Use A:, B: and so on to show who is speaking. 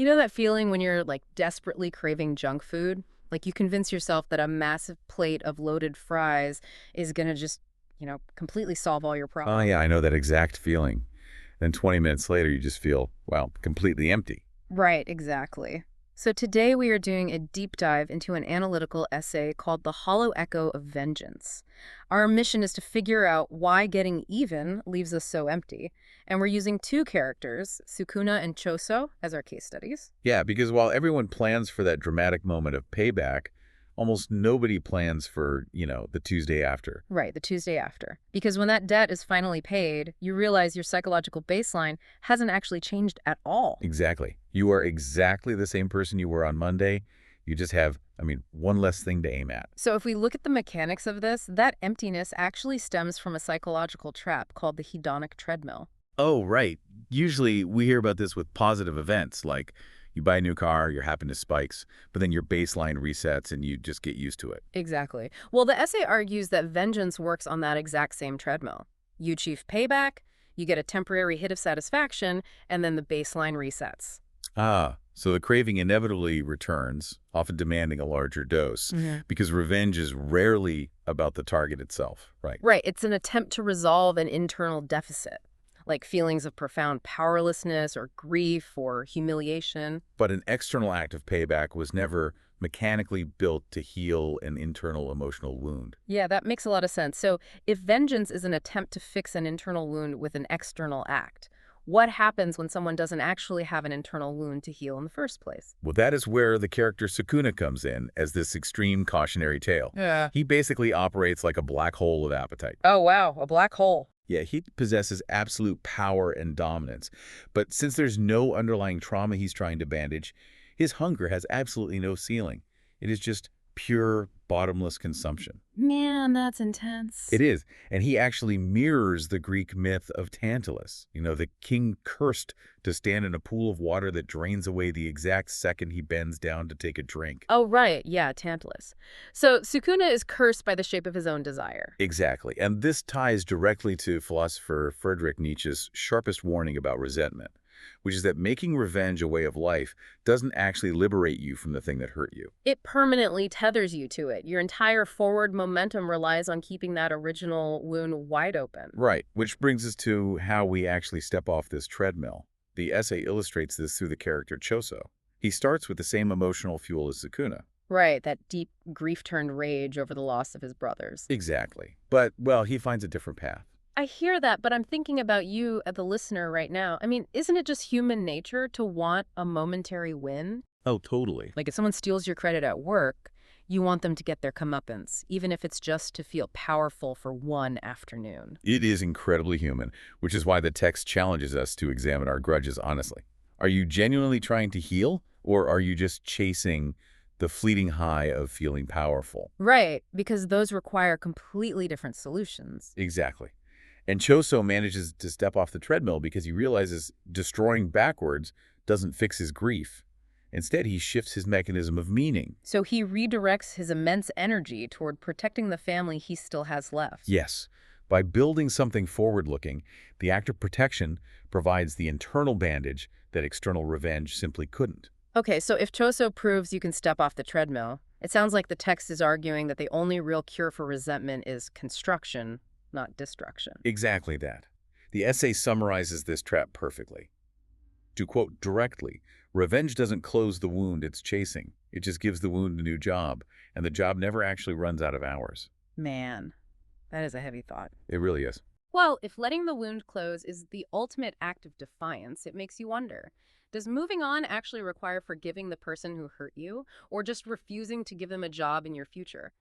A: You know that feeling when you're like desperately craving junk food? Like you convince yourself that a massive plate of loaded fries is gonna just, completely solve all your
B: Oh,
A: problems.
B: yeah, I know that exact feeling. Then 20 minutes later, you just feel, well, completely empty.
A: Right, exactly. So today we are doing a deep dive into an analytical essay called The Hollow Echo of Vengeance. Our mission is to figure out why getting even leaves us so empty. And we're using two characters, Sukuna and Choso, as our case studies.
B: Yeah, because while everyone plans for that dramatic moment of payback, almost nobody plans for, the Tuesday after.
A: Right, the Tuesday after. Because when that debt is finally paid, you realize your psychological baseline hasn't actually changed at all.
B: Exactly. You are exactly the same person you were on Monday. You just have, one less thing to aim at.
A: So if we look at the mechanics of this, that emptiness actually stems from a psychological trap called the hedonic treadmill.
B: Oh, right. Usually we hear about this with positive events, like you buy a new car, your happiness spikes, but then your baseline resets and you just get used to it.
A: Exactly. Well, the essay argues that vengeance works on that exact same treadmill. You achieve payback, you get a temporary hit of satisfaction, and then the baseline resets.
B: Ah, so the craving inevitably returns, often demanding a larger dose,
A: Mhm.
B: because revenge is rarely about the target itself, right?
A: Right, it's an attempt to resolve an internal deficit, like feelings of profound powerlessness or grief or humiliation.
B: But an external act of payback was never mechanically built to heal an internal emotional wound.
A: Yeah, that makes a lot of sense. So, if vengeance is an attempt to fix an internal wound with an external act, what happens when someone doesn't actually have an internal wound to heal in the first place?
B: Well, that is where the character Sukuna comes in as this extreme cautionary tale.
A: Yeah.
B: He basically operates like a black hole of appetite.
A: Oh, wow, a black hole.
B: Yeah, he possesses absolute power and dominance. But since there's no underlying trauma he's trying to bandage, his hunger has absolutely no ceiling. It is just pure, bottomless consumption.
A: Man, that's intense.
B: It is. And he actually mirrors the Greek myth of Tantalus, the king cursed to stand in a pool of water that drains away the exact second he bends down to take a drink.
A: Oh, right. Yeah, Tantalus. So Sukuna is cursed by the shape of his own desire.
B: Exactly. And this ties directly to philosopher Friedrich Nietzsche's sharpest warning about resentment, which is that making revenge a way of life doesn't actually liberate you from the thing that hurt you.
A: It permanently tethers you to it. Your entire forward momentum relies on keeping that original wound wide open.
B: Right, which brings us to how we actually step off this treadmill. The essay illustrates this through the character Choso. He starts with the same emotional fuel as Sukuna.
A: Right, that deep grief-turned rage over the loss of his brothers.
B: Exactly. But, well, he finds a different path.
A: I hear that, but I'm thinking about you, the listener, right now. I mean, isn't it just human nature to want a momentary win?
B: Oh, totally.
A: Like if someone steals your credit at work, you want them to get their comeuppance, even if it's just to feel powerful for one afternoon.
B: It is incredibly human, which is why the text challenges us to examine our grudges honestly. Are you genuinely trying to heal, or are you just chasing the fleeting high of feeling powerful?
A: Right, because those require completely different solutions.
B: Exactly. And Choso manages to step off the treadmill because he realizes destroying backwards doesn't fix his grief. Instead, he shifts his mechanism of meaning.
A: So he redirects his immense energy toward protecting the family he still has left.
B: Yes, by building something forward-looking, the act of protection provides the internal bandage that external revenge simply couldn't.
A: Okay, so if Choso proves you can step off the treadmill, it sounds like the text is arguing that the only real cure for resentment is construction, not destruction.
B: Exactly that. The essay summarizes this trap perfectly. To quote directly, revenge doesn't close the wound it's chasing. It just gives the wound a new job, and the job never actually runs out of hours.
A: Man, that is a heavy thought.
B: It really is.
A: Well, if letting the wound close is the ultimate act of defiance, it makes you wonder, does moving on actually require forgiving the person who hurt you, or just refusing to give them a job in your future?